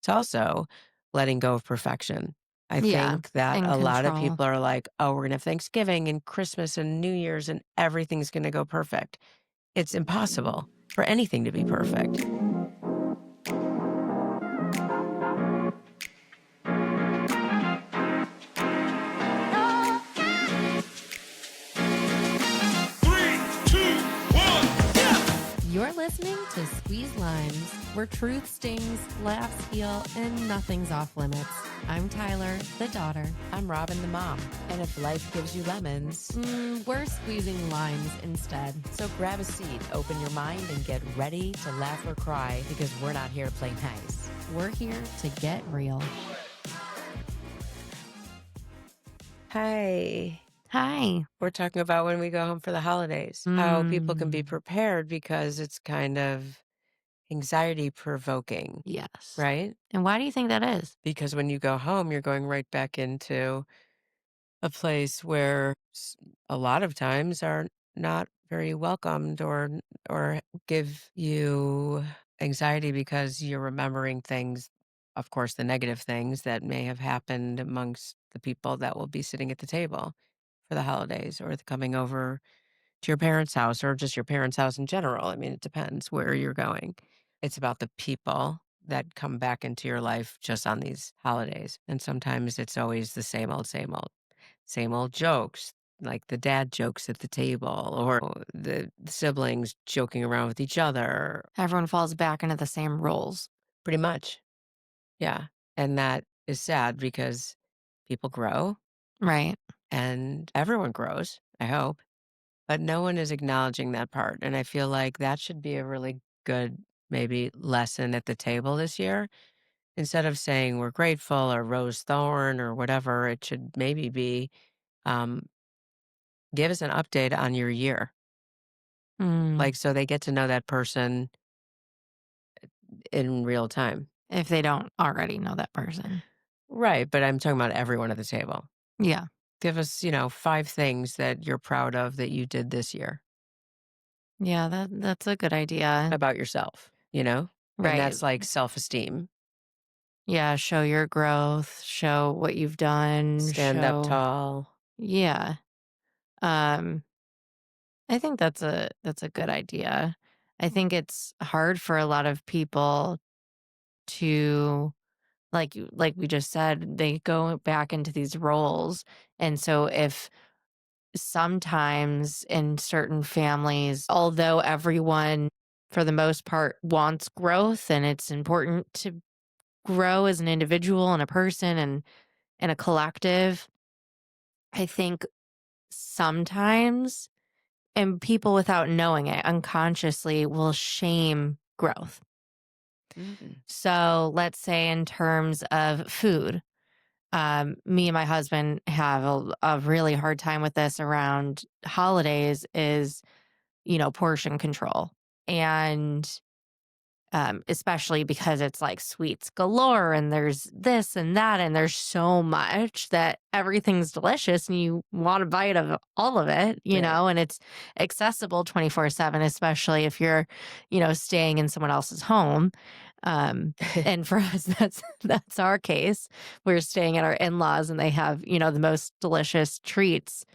It's also letting go of perfection. I Yeah, think that and a lot of control. people are like, oh, we're going to have Thanksgiving and Christmas and New Year's and everything's going to go perfect. It's impossible for anything to be perfect. Three, two, one, go! You're listening to Squeeze Limes, where truth stings, laughs heal, and nothing's off limits. I'm Tyler, the daughter. I'm Robin, the mom. And if life gives you lemons, We're squeezing limes instead. so grab a seat, open your mind, and get ready to laugh or cry because we're not here to play nice. We're here to get real. Hi. Hi. We're talking about when we go home for the holidays, how people can be prepared because it's kind of anxiety provoking, Yes. right? And why do you think that is? Because when you go home, you're going right back into a place where a lot of times are not very welcomed or give you anxiety because you're remembering things, of course, the negative things that may have happened amongst the people that will be sitting at the table for the holidays or the coming over to your parents' house or just your parents' house in general. I mean, it depends where you're going. It's about the people that come back into your life just on these holidays. And sometimes it's always the same old jokes, like the dad jokes at the table or the siblings joking around with each other. Everyone falls back into the same roles. Pretty much. Yeah. And that is sad because people grow Right. and everyone grows, I hope. But no one is acknowledging that part, and I feel like that should be a really good, maybe, lesson at the table this year. Instead of saying we're grateful or rose thorn or whatever, it should maybe be, um, give us an update on your year. Mm. Like, so they get to know that person in real time. If they don't already know that person. Right, but I'm talking about everyone at the table. Yeah. Give us, 5 things that you're proud of that you did this year Yeah, that's a good idea. about yourself, you know? And Right. that's like self-esteem. Yeah, show your growth, show what you've done, Stand up show. tall. Yeah. Um I think that's a good idea. I think it's hard for a lot of people to like we just said, they go back into these roles. And so if sometimes in certain families, although everyone for the most part wants growth and it's important to grow as an individual and a person and a collective, I think sometimes and people without knowing it unconsciously will shame growth. Mm. So let's say in terms of food, me and my husband have a really hard time with this around holidays is, portion control. And especially because it's like sweets galore and there's this and that, and there's so much that everything's delicious and you want a bite of all of it, Right. and it's accessible 24/7, especially if you're, staying in someone else's home. And for us, that's our case. We're staying at our in-laws and they have, the most delicious treats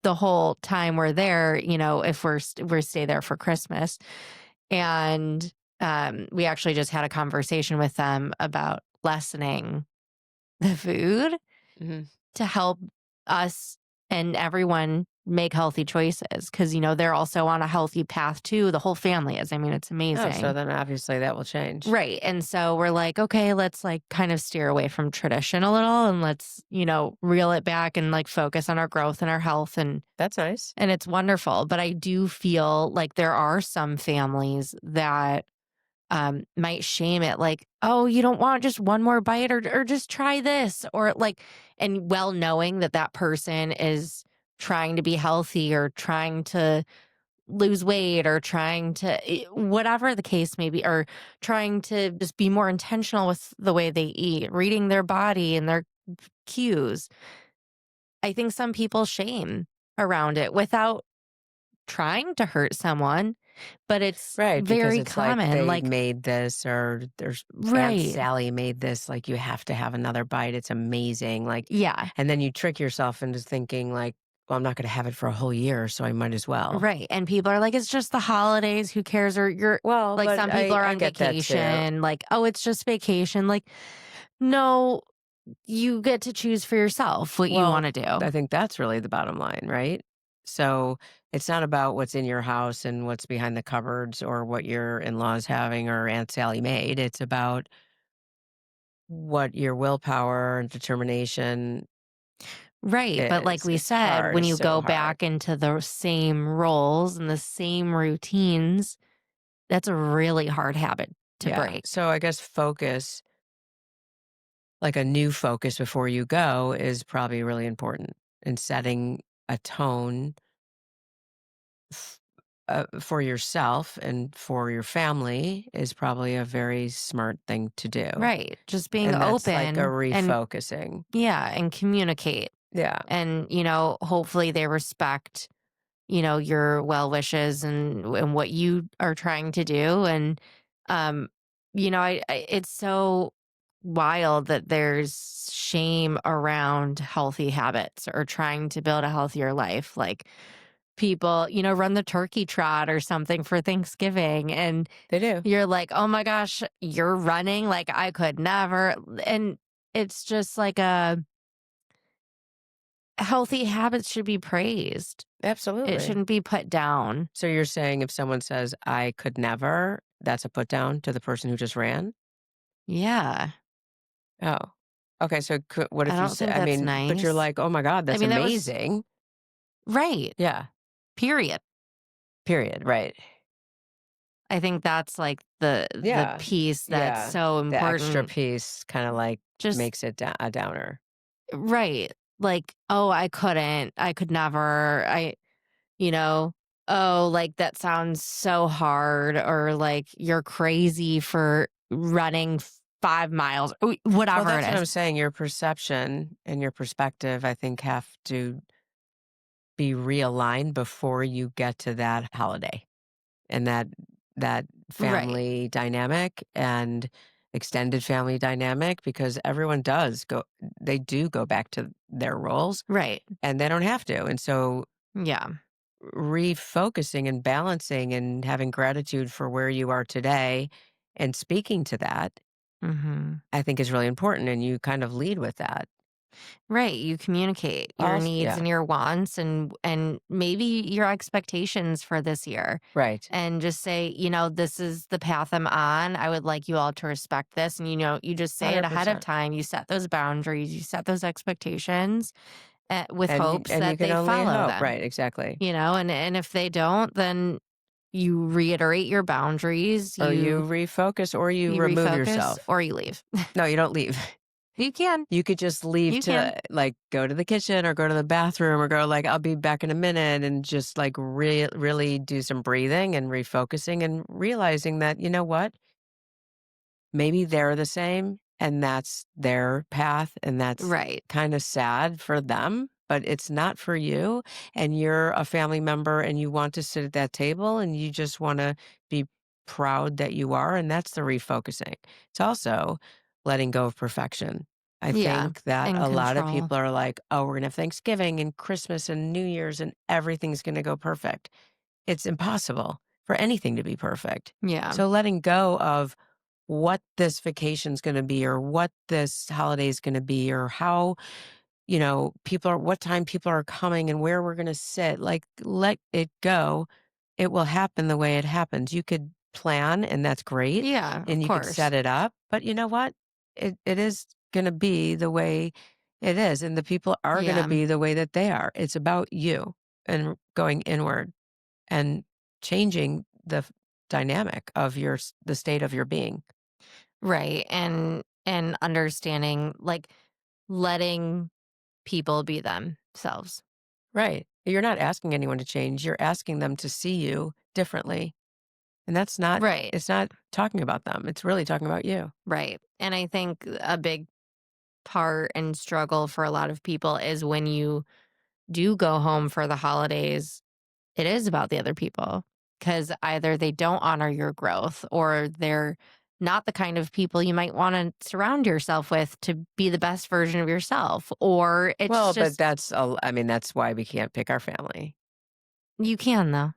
the whole time we're there, if we're stay there for Christmas. And we actually just had a conversation with them about lessening the food Mhm. to help us and everyone make healthy choices because, they're also on a healthy path too. The whole family is. I mean, it's Oh, so amazing. then obviously that will change. Right. And so we're like, okay, let's like kind of steer away from tradition a little and let's, reel it back and like focus on our growth and our health That's nice. and it's wonderful. But I do feel like there are some families that might shame it like, oh, you don't want just one more bite or just try this or like, and well knowing that that person is trying to be healthy or trying to lose weight or trying to whatever the case may be, or trying to just be more intentional with the way they eat, reading their body and their cues. I think some people shame around it without trying to hurt someone. but it's Right, because very it's like common, they like made this or there's Aunt right. Sally made this, like, you have to have another bite, it's amazing, like Yeah, and then you trick yourself into thinking like, "Well, I'm not gonna have it for a whole year, so I might as well." right, and people are like, "It's just the holidays, who cares?" Or you're Well, like, but some people are I on get that too. vacation, like, "Oh, it's just vacation." Like, no, you get to choose for yourself what you Well, wanna do. I think that's really the bottom line, right? So, it's not about what's in your house and what's behind the cupboards or what your in-laws having or Aunt Sally made, it's about what your willpower and determination Right, but like is. we It's said, hard, when it's you so go hard. back into the same roles and the same routines, that's a really hard habit to Yeah, break. so I guess focus, like a new focus before you go is probably really important, and setting a tone f for yourself and for your family is probably a very smart thing to do, Right, just being and that's like a open and refocusing. yeah, and communicate. Yeah, And, hopefully they respect, your well wishes and what you are trying to do. And, um, it's so wild that there's shame around healthy habits or trying to build a healthier life. Like people, run the turkey trot or something for Thanksgiving. And they do. you're like, oh my gosh, you're running. Like I could never. And it's just like healthy habits should be praised. It Absolutely. shouldn't be put down. So you're saying if someone says, "I could never," that's a put down to the person who just ran? Yeah. Oh. Okay, so what I if you don't say think I that's mean, but you're nice. like, "Oh my god, I that's mean, that was amazing." right. Yeah, Period. period, right. I think that's like the Yeah, piece that's yeah. so The extra important. piece kinda, like, Just makes it a downer. right. Like, oh, I couldn't. I could never. You know, oh, like that sounds so hard or like you're crazy for running 5 miles, Well, whatever it that's what is. I'm saying, your perception and your perspective, I think, have to be realigned before you get to that holiday, and that Right. family dynamic and extended family dynamic, because everyone does go they do go back to their roles, Right. and they don't have to, and so Yeah. refocusing and balancing and having gratitude for where you are today and speaking to that, Mhm. I think is really important, and you kind of lead with that. Right, you communicate your Also, needs yeah, and your wants and maybe your expectations for this year right, and just say, this is the path I'm on. I would like you all to respect this. And you just say it ahead of 100%. time. You set those boundaries, you set those expectations with hopes And you that can they only follow hope, them. right, exactly. And if they don't, then you reiterate your boundaries, Or you you refocus or you you remove refocus yourself. or you leave. No, you don't leave. You can. You could just leave You can. to, like, go to the kitchen or go to the bathroom or go, like, "I'll be back in a minute," and just, like, really do some breathing and refocusing and realizing that, you know what? Maybe they're the same, and that's their path, and that's Right. kinda sad for them, but it's not for you, and you're a family member, and you want to sit at that table, and you just wanna be proud that you are, and that's the refocusing. It's also letting go of perfection. I Yeah. think that In a lot of control. people are like, "Oh, we're gonna have Thanksgiving and Christmas and New Year's, and everything's gonna go perfect." It's impossible for anything to be perfect. Yeah. So letting go of what this vacation's gonna be or what this holiday is gonna be or how, people are what time people are coming and where we're gonna sit, like, let it go. It will happen the way it happens. You could plan, and that's great, Yeah, of and you could course. set it up, but you know what? It is gonna be the way it is, and the people are gonna Yeah. be the way that they are. It's about you and going inward and changing the dynamic of the state of your being. Right. And understanding like letting people be themselves. Right. You're not asking anyone to change. You're asking them to see you differently. And Right. it's not talking about them. It's really talking about you. Right. And I think a big part and struggle for a lot of people is when you do go home for the holidays, it is about the other people. because either they don't honor your growth or they're not the kind of people you might want to surround yourself with to be the best version of yourself. Or it's Well, but just, I mean, that's why we can't pick our family. you can though.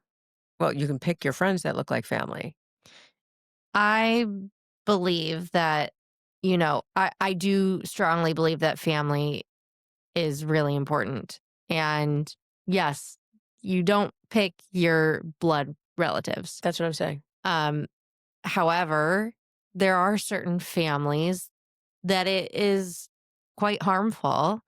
Well, you can pick your friends that look like family. I believe that, I do strongly believe that family is really important. And yes, you don't pick your blood relatives. That's what I'm saying. Um, However, there are certain families that it is quite harmful.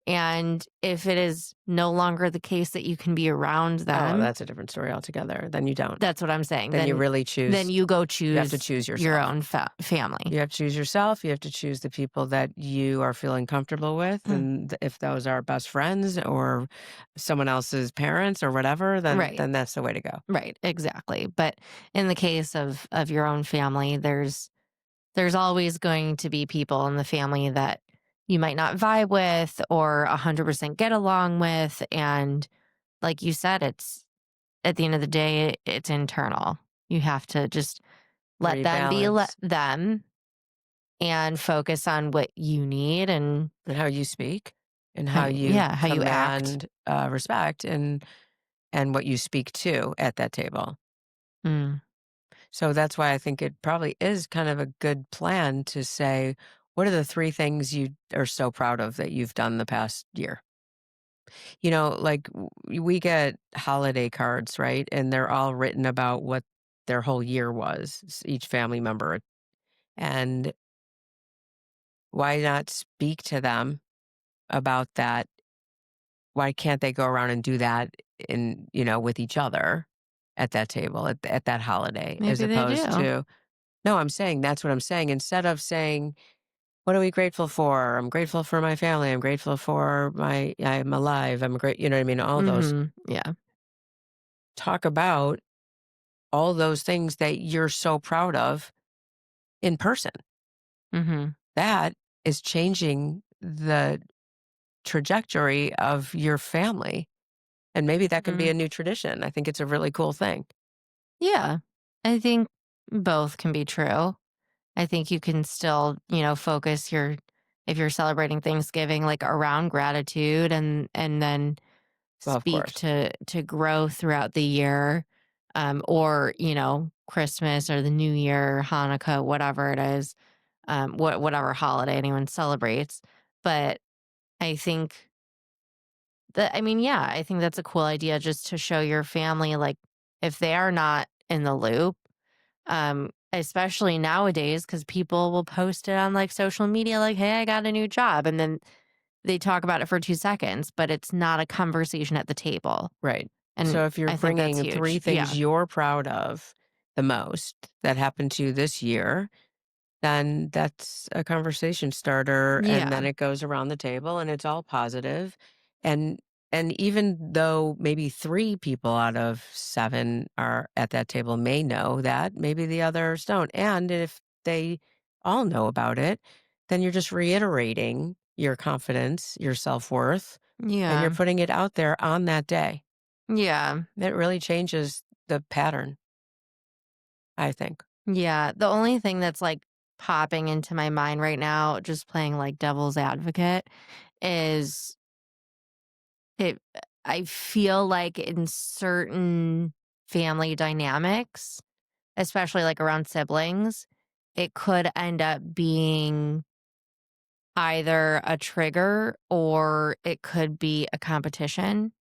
And if it is no longer the case that you can be around Oh, them, that's a different story altogether. Then you don't. that's what I'm saying. Then you really Then choose. you go You have to choose choose your yourself. own family. You have to choose yourself. You have to choose the people that you are feeling comfortable with. Mm. And if those are best friends or someone else's parents or whatever, then Right. then that's the way to go. Right, exactly. But in the case of your own family, there's always going to be people in the family that you might not vibe with or 100% get along with. And like you said, it's at the end of the day, it's internal. You have to just let them be let Rebalance them and focus on what you need and and how you speak and how, how you yeah, how you act. command respect and what you speak to at that table. Mm, So that's why I think it probably is kind of a good plan to say, what are the three things you are so proud of that you've done the past year? Like we get holiday cards, right? And they're all written about what their whole year was, each family member. And why not speak to them about that? Why can't they go around and do that with each other at that table, at that holiday, as maybe they opposed do. to, no, I'm saying that's what I'm saying. Instead of saying, what are we grateful for? I'm grateful for my family. I'm grateful for I'm alive. I'm great. You know what I mean? All those Yeah. talk about all those things that you're so proud of in person. Hmm. That is changing the trajectory of your family. And maybe that can be Hmm. a new tradition. I think it's a really cool thing. Yeah. I think both can be true. I think you can still, focus if you're celebrating Thanksgiving like around gratitude and then Well, of speak course. to grow throughout the year. Or, Christmas or the New Year, Hanukkah, whatever it is, whatever holiday anyone celebrates. But I think I think that's a cool idea just to show your family, like, if they are not in the loop, especially nowadays, because people will post it on like social media, like, hey, I got a new job. And then they talk about it for 2 seconds, but it's not a conversation at the table. Right. And So if you're I think that's bringing huge. three Yeah. things you're proud of the most that happened to you this year, then that's a conversation starter, and Yeah. then it goes around the table and it's all positive. And and even though maybe 3 people out of 7 are at that table may know that, maybe the others don't. And if they all know about it, then you're just reiterating your confidence, your self-worth, and you're Yeah. putting it out there on that day. Yeah. It really changes the pattern, I think. Yeah. The only thing that's like popping into my mind right now, just playing like devil's advocate, is it I feel like in certain family dynamics, especially like around siblings, it could end up being either a trigger or it could be a competition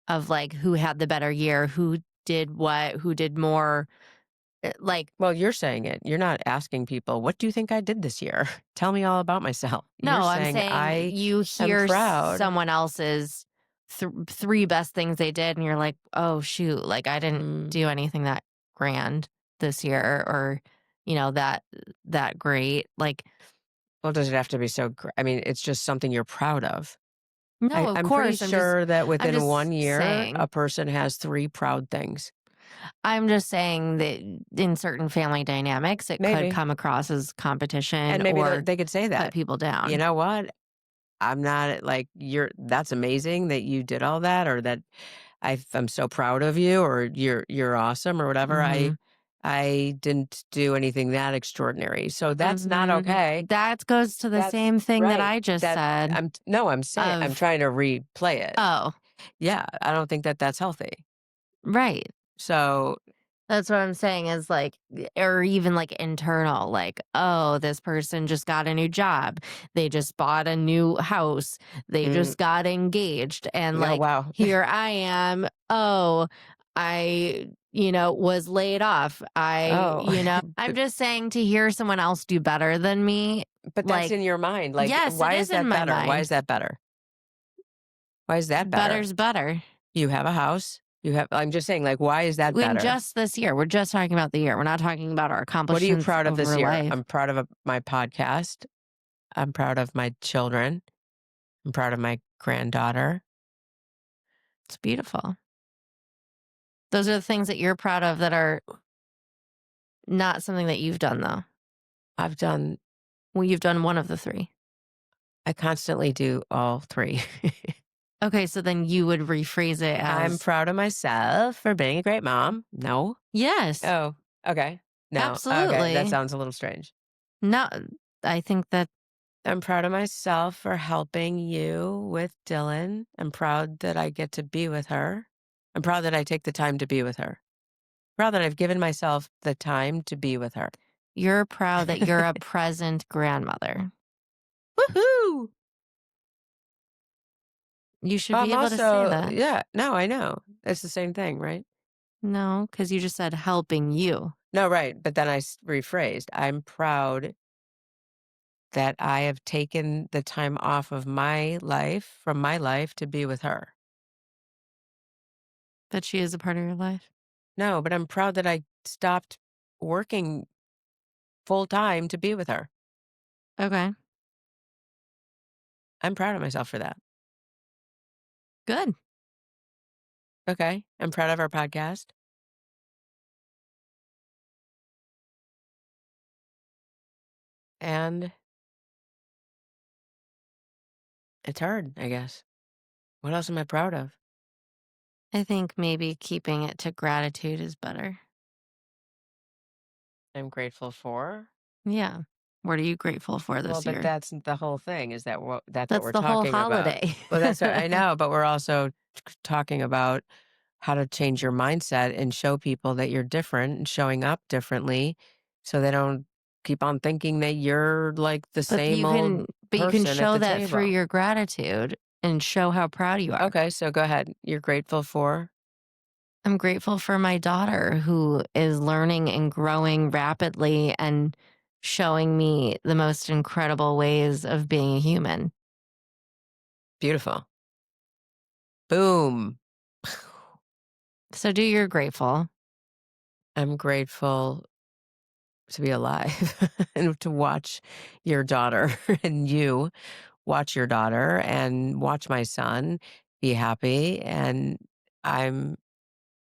of like who had the better year, who did what, who did more. Like, Well, you're saying it. You're not asking people, "What do you think I did this year? Tell me all about myself." You're no, I'm saying, saying "I you am hear proud." someone else's three best things they did, and you're like, oh, shoot, like I didn't Mm, do anything that grand this year or, that great. Like, well, does it have to be so I mean, it's just something you're proud of. no, of I'm pretty course. sure that I'm within just 1 year, a saying. person has 3 proud things. I'm just saying that in certain family dynamics, it could Maybe. come across as competition And maybe or they could say put that. people "You down. know what? I'm not like, that's amazing that you did all that or that I'm so proud of you, or you're awesome, or whatever. Mhm. I didn't do anything that extraordinary. So that's not okay. That goes to the That's same thing that right. I just That said I'm no, I'm saying I'm of, trying to replay it. oh, Yeah, I don't think that that's healthy. right. So, That's what I'm saying is like, or even like internal, like, oh, this person just got a new job. They just bought a new house. They mm, just got engaged. And oh like, wow. here I am. Oh, was laid off. Oh, I'm just saying to hear someone else do better than me. but that's Like, in your mind. Like, yes, it why is is in that my better? Why is mind. that better? Why is that better? Better's better. You have a house. I'm just saying, like, why is that In better? just this year, we're just talking about the year. We're not talking about our What are you accomplishments proud of this over year? life. I'm proud of my podcast. I'm proud of my children. I'm proud of my granddaughter. It's beautiful. Those are the things that you're proud of that are not something that you've done, though. I've done, Well, you've done one of the three. I constantly do all three. Okay, so then you would rephrase it I'm as, proud of myself for being a great mom. No. yes, Oh, okay. No. Okay. That absolutely. sounds a little strange. No, I think that I'm proud of myself for helping you with Dylan. I'm proud that I get to be with her. I'm proud that I take the time to be with her. Proud that I've given myself the time to be with her. you're proud that you're a present grandmother. Woohoo! You should But be I'm able to say also, that. yeah, no, I know. It's the same thing, right? No, because you just said helping you. No, right. But then I rephrased. I'm proud that I have taken the time off of my life, from my life, to be with her. That she is a part of your life. No, but I'm proud that I stopped working full time to be with her. Okay, I'm proud of myself for that. good. Okay. I'm proud of our podcast. And it's hard, I guess. What else am I proud of? I think maybe keeping it to gratitude is better. I'm grateful for. Yeah. What are you grateful for Well, this but year? that's the whole thing, is that that's what That's we're the whole talking about. holiday. Well, that's what I know, but we're also talking about how to change your mindset and show people that you're different and showing up differently, so they don't keep on thinking that you're like the same old But you can person at show the that through table. your gratitude and show how proud you are. Okay, so go ahead. You're grateful for. I'm grateful for my daughter who is learning and growing rapidly and showing me the most incredible ways of being a human. Beautiful. Boom. So do you're grateful. I'm grateful to be alive and to watch your daughter and you watch your daughter and watch my son be happy, and I'm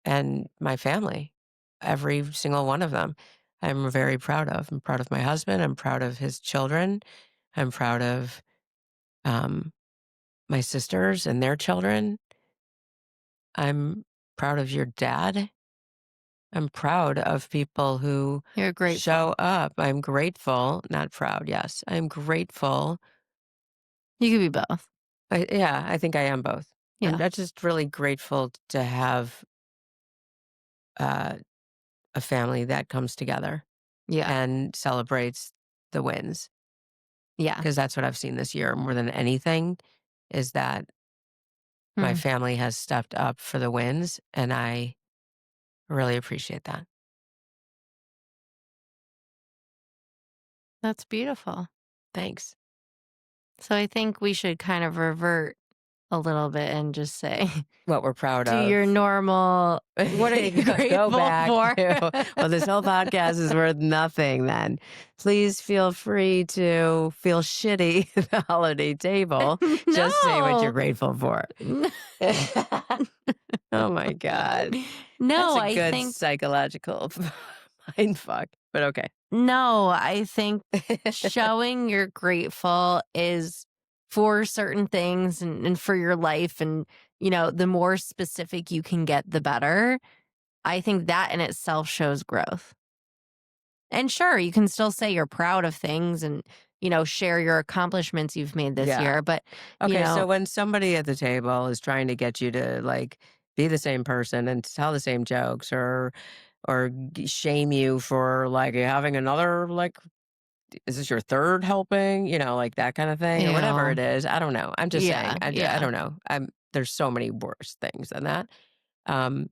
and my family, every single one of them. I'm very proud of. I'm proud of my husband. I'm proud of his children. I'm proud of um, my sisters and their children. I'm proud of your dad. I'm proud of people who You're show grateful. up. I'm grateful, not proud. Yes, I'm grateful. You could be both. Yeah, I think I am both. Yeah. I'm just really grateful to have uh, a family that comes together Yeah. and celebrates the wins, Yeah. because that's what I've seen this year more than anything, is that my Hmm. family has stepped up for the wins, and I really appreciate that. That's beautiful. Thanks. So I think we should kind of revert a little bit and just say, What we're proud do your of. normal, what are you Go grateful back for? to, well, this whole podcast is worth nothing then. Please feel free to feel shitty at the holiday table. Just say what you're No. grateful for. Oh my God. That's No, a I good think psychological mind fuck, but okay. no, I think showing you're grateful is for certain things and for your life and the more specific you can get, the better. I think that in itself shows growth. And sure, you can still say you're proud of things and, share your accomplishments you've made this Yeah. year. But, you Okay, so know, when somebody at the table is trying to get you to, like, be the same person and tell the same jokes or shame you for, like, having another, like, is this your 3rd helping? Like, that kinda thing or whatever it ew. is. I don't know. I'm just saying. Yeah, I yeah. don't know. There's so many worse things than that. Um,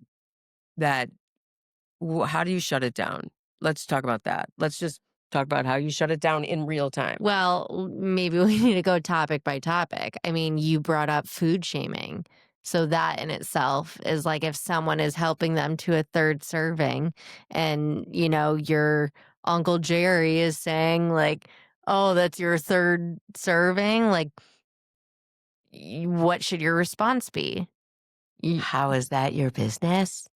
that how do you shut it down? Let's talk about that. Let's just talk about how you shut it down in real time. Well, maybe we need to go topic by topic. I mean, you brought up food shaming. So that in itself is like if someone is helping them to a third serving and, your Uncle Jerry is saying like, "Oh, that's your third serving." Like, what should your response be? Y How is that your business?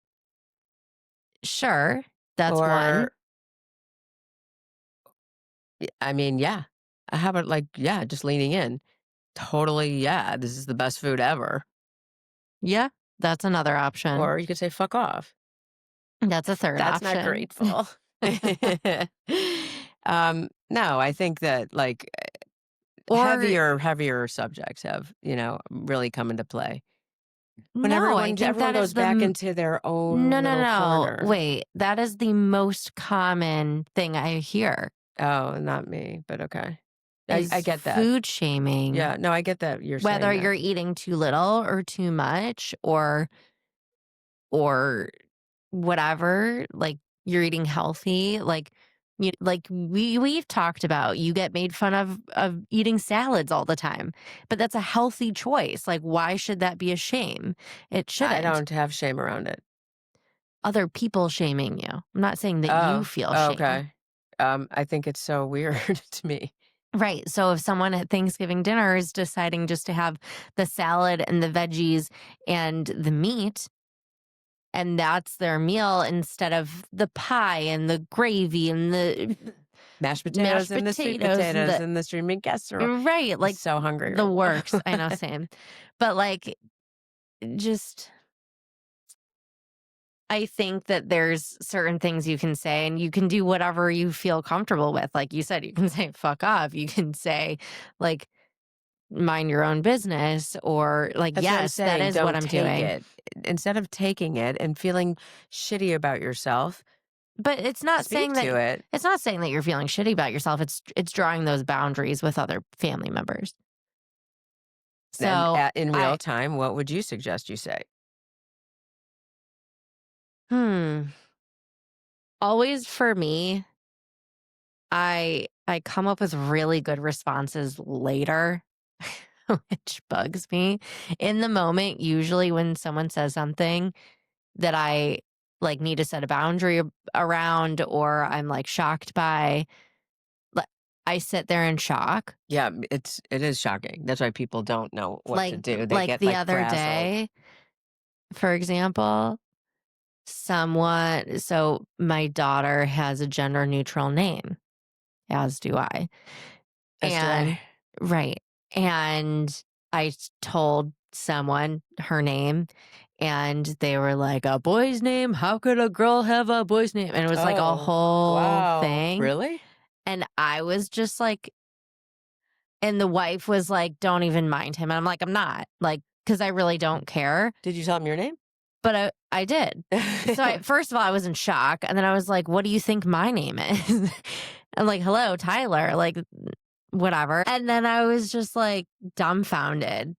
Sure, that's one. Or I mean, yeah. How about, like, yeah, just leaning in? Totally, yeah, this is the best food ever. Yeah, that's another option. Or you could say, "Fuck off." That's a third That's not option. grateful. No, I think that, like, Or heavier subjects have, really come into play. When no, I think everyone that goes is back into their own no, no, little no. corner. Wait, that is the most common thing I hear Oh, not me, but okay. I is get that. food shaming, Yeah, no, I get that you're whether saying that. you're eating too little or too much or whatever, like you're eating healthy, like we've talked about, you get made fun of eating salads all the time, but that's a healthy choice. Like, why should that be a shame? It I shouldn't. don't have shame around it. Other people shaming you. I'm not saying that you Oh, feel shame. okay. I think it's so weird to me. Right. So if someone at Thanksgiving dinner is deciding just to have the salad and the veggies and the meat, and that's their meal instead of the pie and the gravy and the Mashed mashed potatoes and the sweet potatoes and potatoes the and the streaming casserole. right, I'm like so hungry the right works. I know, now. same. But like, just I think that there's certain things you can say and you can do whatever you feel comfortable with. Like you said, you can say fuck off. You can say like mind your own business or like, That's what I'm yes, that saying. is what Don't I'm take doing. it. Instead of taking it and feeling shitty about yourself, But speak to it. it's not saying that you're feeling shitty about yourself. It's drawing those boundaries with other family members. And So in real I time, what would you suggest you say? hmm. Always for me, I come up with really good responses later, which bugs me. In the moment, usually when someone says something that I like need to set a boundary around or I'm like shocked by, li- I sit there in shock. Yeah, it is shocking. That's why people don't know what to Like do. They like get the like other frazzled. day, for example, so my daughter has a gender neutral name, as do I. As do I. And right. And told someone her name and they were like, "A boy's name? How could a girl have a boy's name?" And it was like a Oh, whole wow. thing. Really? And I was just like, and the wife was like, "Don't even mind him." And I'm like, "I'm not." Like, because I really don't care. Did you tell him your name? But I did. So first of all, I was in shock. And then I was like, "What do you think my name is?" I'm like, "Hello, Tyler." Like, whatever. And then I was just like dumbfounded.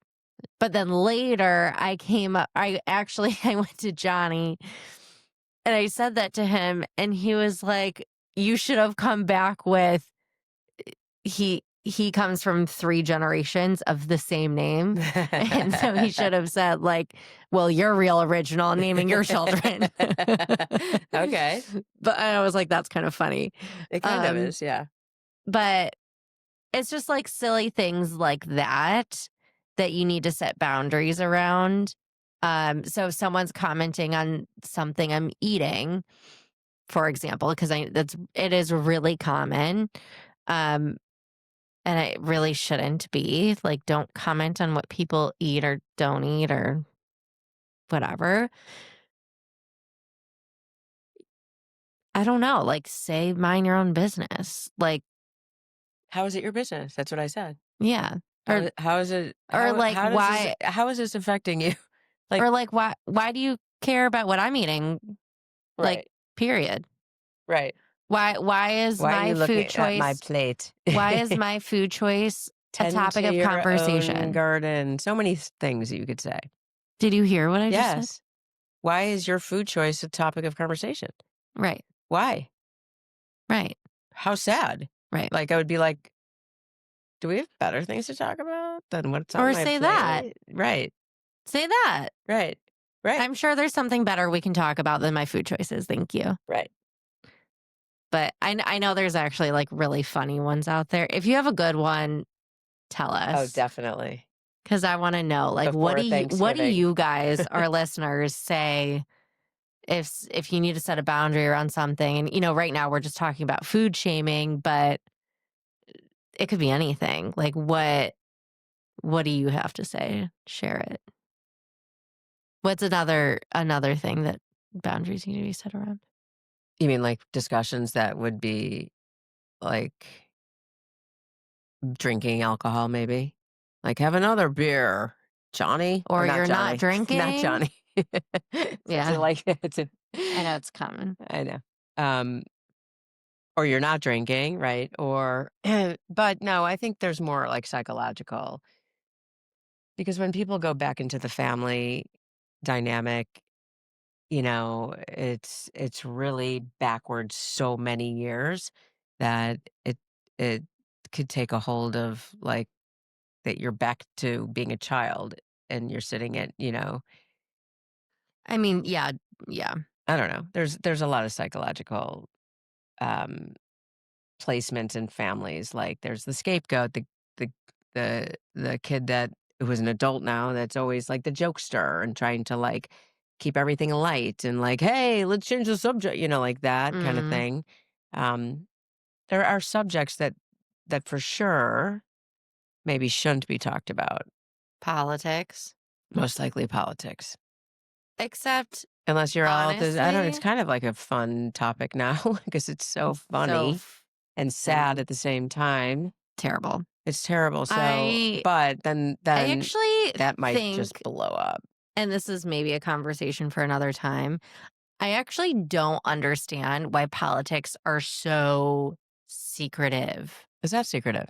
But then later I came up, I actually, I went to Johnny and I said that to him and he was like, "You should have come back with," he comes from 3 generations of the same name. And so he should have said like, "Well, you're real original in naming your children." Okay. But I was like, that's kind of funny. It kind of Um, is, yeah. but it's just like silly things like that that you need to set boundaries around. So if someone's commenting on something I'm eating, for example, because it is really common. Um, and it really shouldn't be. Like, don't comment on what people eat or don't eat or whatever. I don't know, like, say mind your own business. Like, How is it your business? That's what I said. yeah. Or How is it like why how is this affecting you? Like, or like why do you care about what I'm eating? Like, right, period. right. Why is Why are my you food looking at my choice plate? why is my food choice a Tend topic to of your own conversation? garden. So many things that you could say. Did you hear what I just said? Yes. Why is your food choice a topic of conversation? Right. Why? Right. How sad. Right. Like, I would be like, do we have better things to talk about than what's on Or my say that. plate? Right, Say that. right, right, I'm sure there's something better we can talk about than my food choices. Thank you. right. But I know there's actually like really funny ones out there. If you have a good one, tell Oh, us definitely. because I want to know. Like, Before what do Thanksgiving. you guys, our listeners, say if you need to set a boundary around something? And right now we're just talking about food shaming, but it could be anything. Like, what do you have to say? Share it. What's another thing that boundaries need to be set around? You mean like discussions that would be like drinking alcohol, maybe? Like, have another beer, Johnny, or Or not you're not Johnny, not drinking? Johnny. It's Yeah, like it's a, I know it's common. I know. Um, or you're not drinking, right? Or, but no, I think there's more like psychological because when people go back into the family dynamic, it's really backwards so many years that it could take a hold of like that you're back to being a child and you're sitting at, I mean, yeah, yeah. I don't know. There's a lot of psychological um placement in families. Like there's the scapegoat, the the kid that who is an adult now that's always like the jokester and trying to like keep everything light and like, hey, let's change the subject, like that kind of Mm, thing. Um, there are subjects that for sure maybe shouldn't be talked about. politics. Most likely politics. Except, Unless you're all I don't know, it's honestly, kind of like a fun topic now because it's so so funny and sad and at the same time. terrible. It's terrible, so I but I then actually that might just think, blow up. and this is maybe a conversation for another time, I actually don't understand why politics are so secretive. Is that secretive?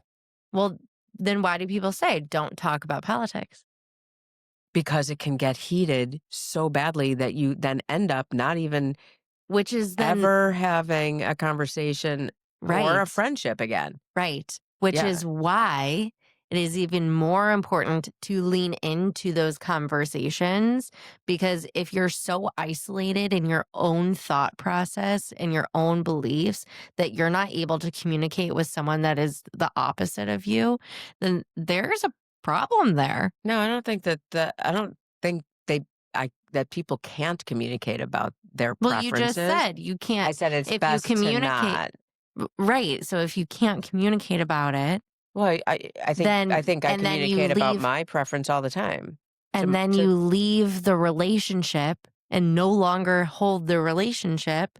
Well, then why do people say don't talk about politics? Because it can get heated so badly that you then end up not even Which is then ever having a conversation or a right. friendship again. Right. Which Yeah. is why it is even more important to lean into those conversations because if you're so isolated in your own thought process and your own beliefs that you're not able to communicate with someone that is the opposite of you, then there's a problem there. No, I don't think that people can't communicate about their Well, you just preferences. said you I can't said it's if you best to communicate not. right. So if you can't communicate about it, Well, I then think I and then you communicate about leave my preference all the time. and then To you leave the relationship and no longer hold the relationship,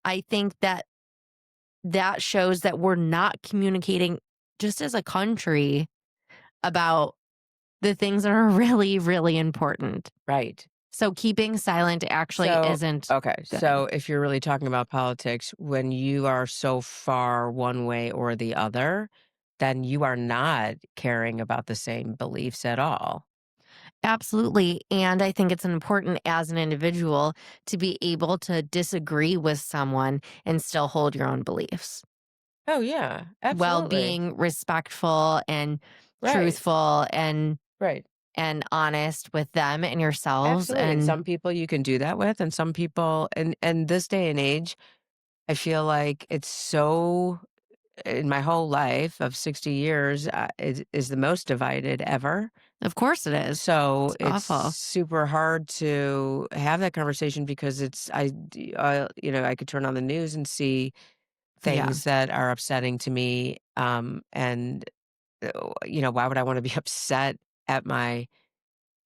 I think that that shows that we're not communicating just as a country about the things that are really, really important. right. So keeping silent actually So, isn't okay. good. So if you're really talking about politics, when you are so far one way or the other, then you are not caring about the same beliefs at all. Absolutely. And I think it's important as an individual to be able to disagree with someone and still hold your own beliefs Oh, yeah. while Absolutely. being respectful and Right. truthful Right. and honest with them and yourselves. Absolutely. And And some people you can do that with, and some people, and this day and age, I feel like it's so in my whole life of 60 years is the most divided ever. of course it is. So It's it's awful. super hard to have that conversation because I could turn on the news and see Yeah. things that are upsetting to me. And why would I want to be upset at my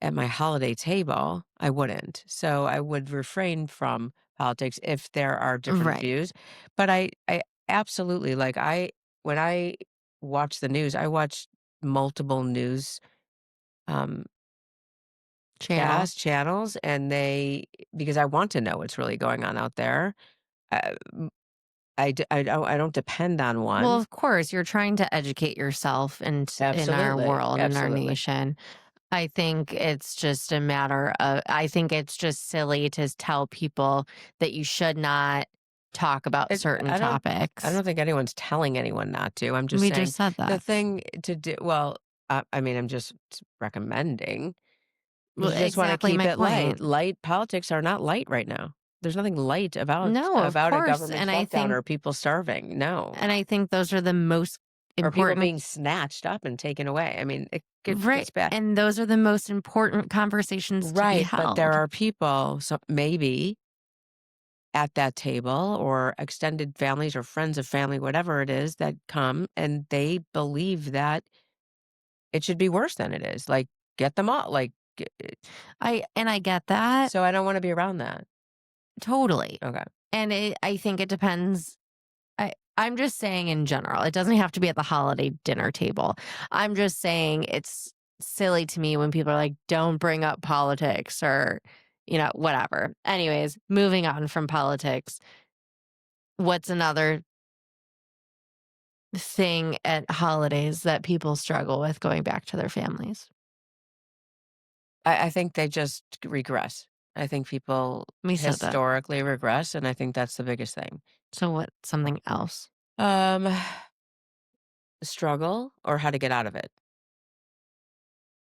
at my holiday table, I wouldn't. So I would refrain from politics if there are different Right. views. But I absolutely like when I watch the news, I watch multiple news um Channels. channels, and because I want to know what's really going on out there. Uh, m- I don't depend on Well, one. of course, you're trying to educate yourself and in our Absolutely, world, in our absolutely. nation. I think it's just a matter of I think it's just silly to tell people that you should not talk about It certain I topics. don't think anyone's telling anyone not to. I'm just We saying just said the that. thing to do well, I mean, I'm just recommending Well, because you just wanna exactly keep my it light. point. Light politics are not light right now. There's nothing light No, of about a course, government shutdown or people starving, no. and I think those are the most Or people important. being snatched up and taken away. I mean, it Right, gets bad. and those are the most important conversations to be Right, but there held. are people, so maybe at that table or extended families or friends of family, whatever it is, that come and they believe that it should be worse than it is. Like, get them all. Like, I get that, so I don't want to be around that. totally, Okay. and I think it depends. I'm just saying in general, it doesn't have to be at the holiday dinner table. I'm just saying it's silly to me when people are like, "Don't bring up politics," or, whatever. Anyways, moving on from politics, what's another thing at holidays that people struggle with going back to their families? I think they just regress. I think people We said that. historically regress, and I think that's the biggest thing. So what something else? Um, struggle or how to get out of it.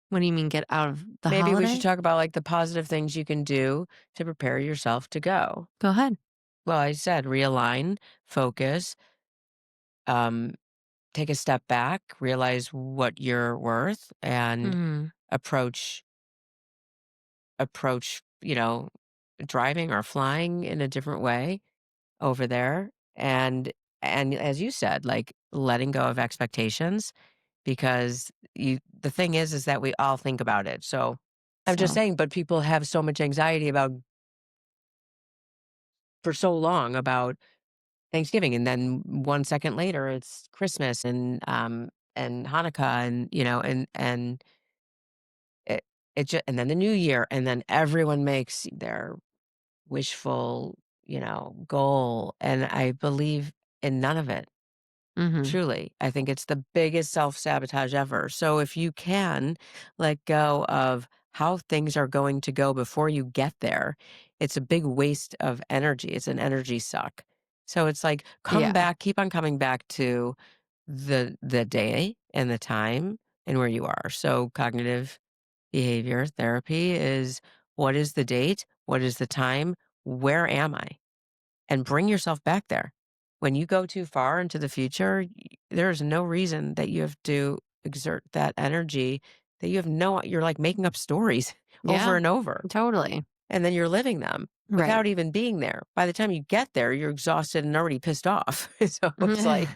What do you mean get out of the Maybe we should holiday? talk about like the positive things you can do to prepare yourself to go. Go ahead. Well, I said realign, focus, um, take a step back, realize what you're worth, and Mhm. approach approach, driving or flying in a different way over there. And as you said, like letting go of expectations because the thing is that we all think about it. So I'm just So, saying, but people have so much anxiety about for so long about Thanksgiving, and then 1 second later, it's Christmas and Hanukkah, and it and then the New Year, and then everyone makes their wishful, goal, and I believe in none of it. mhm. Truly, I think it's the biggest self-sabotage ever. So if you can let go of how things are going to go before you get there, it's a big waste of energy. It's an energy suck. So it's like come Yeah. back, keep on coming back to the day and the time and where you are. So cognitive behavior therapy is what is the date? What is the time? Where am I? And bring yourself back there. When you go too far into the future, there's no reason that you have to exert that energy that you have you're like making up stories over Yeah. and over, Totally. and then you're living them Right. without even being there. By the time you get there, you're exhausted and already pissed off. So it's like,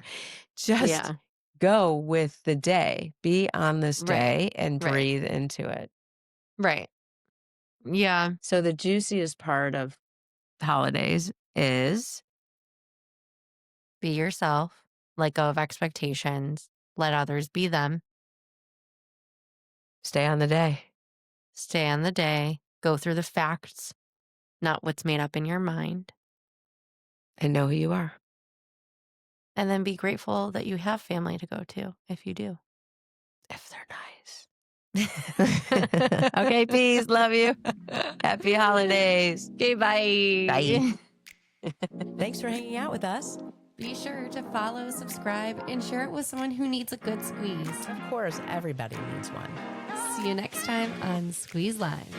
just Yeah. go with the day, be on this Right. day and Right. breathe into it. Right. Yeah. So the juiciest part of holidays is Be yourself. Let go of expectations. Let others be them. stay on the day. Stay on the day. Go through the facts, not what's made up in your mind. And know who you are. And then be grateful that you have family to go to if you do. If they're nice. Okay, peace. Love you. Happy holidays. Okay, Bye. bye. Thanks for hanging out with us. Be sure to follow, subscribe, and share it with someone who needs a good squeeze. Of course, everybody needs one. See you next time on Squeeze Lives.